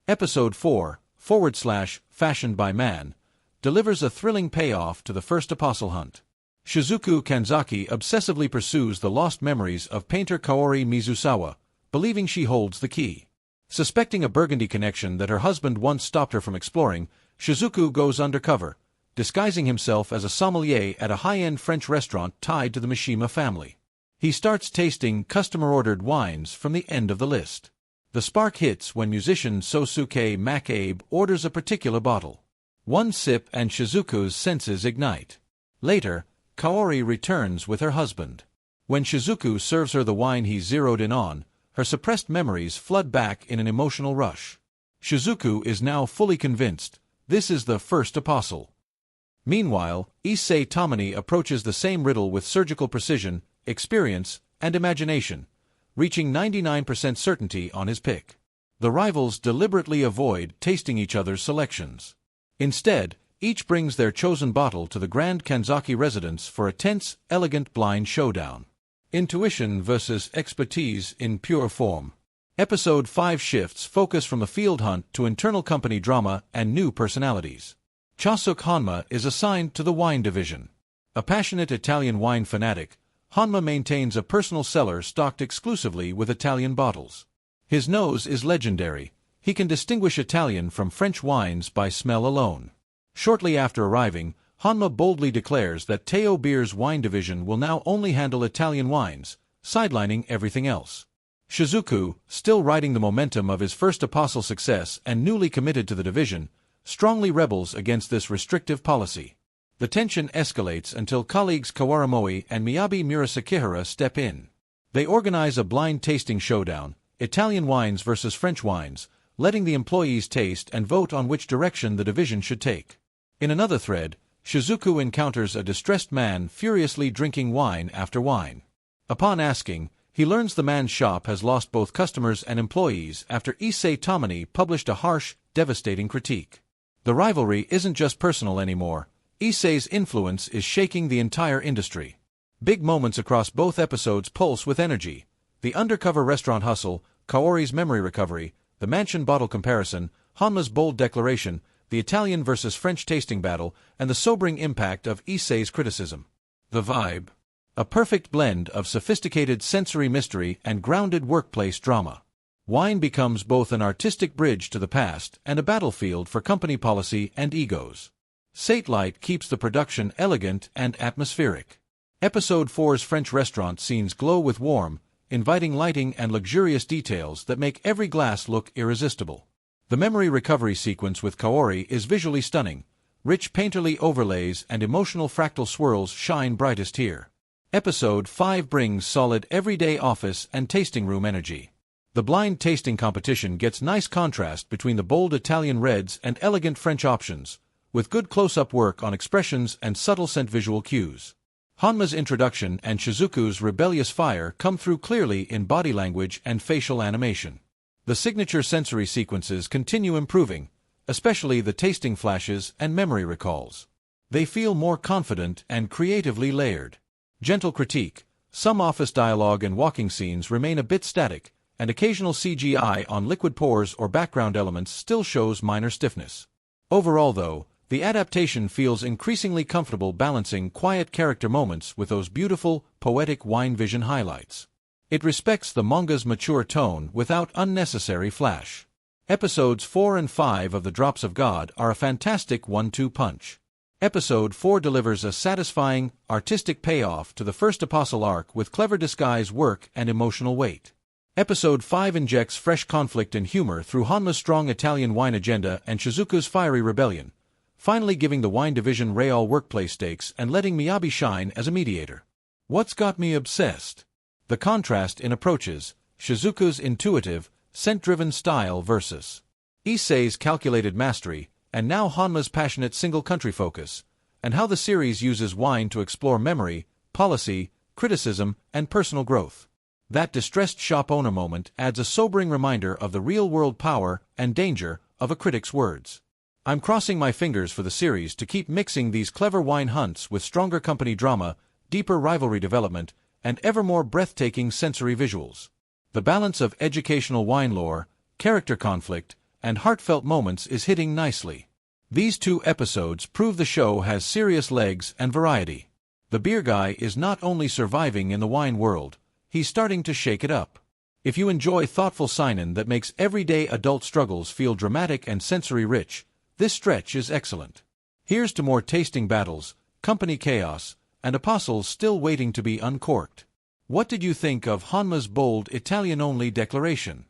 Episode 4, /Fashioned by Man, delivers a thrilling payoff to the first apostle hunt. Shizuku Kanzaki obsessively pursues the lost memories of painter Kaori Mizusawa, believing she holds the key. Suspecting a Burgundy connection that her husband once stopped her from exploring, Shizuku goes undercover, disguising himself as a sommelier at a high-end French restaurant tied to the Mishima family. He starts tasting customer-ordered wines from the end of the list. The spark hits when musician Sosuke Makabe orders a particular bottle. One sip and Shizuku's senses ignite. Later, Kaori returns with her husband. When Shizuku serves her the wine he's zeroed in on, her suppressed memories flood back in an emotional rush. Shizuku is now fully convinced this is the first apostle. Meanwhile, Issei Tomine approaches the same riddle with surgical precision, experience, and imagination, reaching 99% certainty on his pick. The rivals deliberately avoid tasting each other's selections. Instead, each brings their chosen bottle to the Grand Kanzaki residence for a tense, elegant blind showdown. Intuition versus expertise in pure form. Episode 5 shifts focus from the field hunt to internal company drama and new personalities. Chosuke Honma is assigned to the wine division. A passionate Italian wine fanatic, Honma maintains a personal cellar stocked exclusively with Italian bottles. His nose is legendary. He can distinguish Italian from French wines by smell alone. Shortly after arriving, Honma boldly declares that Taiyo Beer's Wine Division will now only handle Italian wines, sidelining everything else. Shizuku, still riding the momentum of his first apostle success and newly committed to the division, strongly rebels against this restrictive policy. The tension escalates until colleagues Kawaramoe and Miyabi Murasakihara step in. They organize a blind tasting showdown, Italian wines versus French wines, letting the employees taste and vote on which direction the division should take. In another thread, Shizuku encounters a distressed man furiously drinking wine after wine. Upon asking, he learns the man's shop has lost both customers and employees after Issei Tomine published a harsh, devastating critique. The rivalry isn't just personal anymore. Issei's influence is shaking the entire industry. Big moments across both episodes pulse with energy. The undercover restaurant hustle, Kaori's memory recovery, the mansion bottle comparison, Honma's bold declaration, the Italian versus French tasting battle, and the sobering impact of Issei's criticism. The vibe. A perfect blend of sophisticated sensory mystery and grounded workplace drama. Wine becomes both an artistic bridge to the past and a battlefield for company policy and egos. Satellite keeps the production elegant and atmospheric. Episode 4's French restaurant scenes glow with warm, inviting lighting and luxurious details that make every glass look irresistible. The memory recovery sequence with Kaori is visually stunning. Rich painterly overlays and emotional fractal swirls shine brightest here. Episode 5 brings solid everyday office and tasting room energy. The blind tasting competition gets nice contrast between the bold Italian reds and elegant French options, with good close-up work on expressions and subtle scent visual cues. Honma's introduction and Shizuku's rebellious fire come through clearly in body language and facial animation. The signature sensory sequences continue improving, especially the tasting flashes and memory recalls. They feel more confident and creatively layered. Gentle critique. Some office dialogue and walking scenes remain a bit static, and occasional CGI on liquid pores or background elements still shows minor stiffness. Overall, though, the adaptation feels increasingly comfortable balancing quiet character moments with those beautiful, poetic wine vision highlights. It respects the manga's mature tone without unnecessary flash. Episodes 4 and 5 of The Drops of God are a fantastic 1-2 punch. Episode 4 delivers a satisfying, artistic payoff to the first apostle arc with clever disguise work and emotional weight. Episode 5 injects fresh conflict and humor through Honma's strong Italian wine agenda and Shizuku's fiery rebellion, finally giving the wine division real workplace stakes and letting Miyabi shine as a mediator. What's got me obsessed? The contrast in approaches, Shizuku's intuitive, scent-driven style versus Issei's calculated mastery, and now Honma's passionate single-country focus, and how the series uses wine to explore memory, policy, criticism, and personal growth. That distressed shop owner moment adds a sobering reminder of the real-world power and danger of a critic's words. I'm crossing my fingers for the series to keep mixing these clever wine hunts with stronger company drama, deeper rivalry development, and ever more breathtaking sensory visuals. The balance of educational wine lore, character conflict, and heartfelt moments is hitting nicely. These 2 episodes prove the show has serious legs and variety. The beer guy is not only surviving in the wine world, he's starting to shake it up. If you enjoy thoughtful seinen that makes everyday adult struggles feel dramatic and sensory-rich, this stretch is excellent. Here's to more tasting battles, company chaos, and apostles still waiting to be uncorked. What did you think of Honma's bold Italian-only declaration?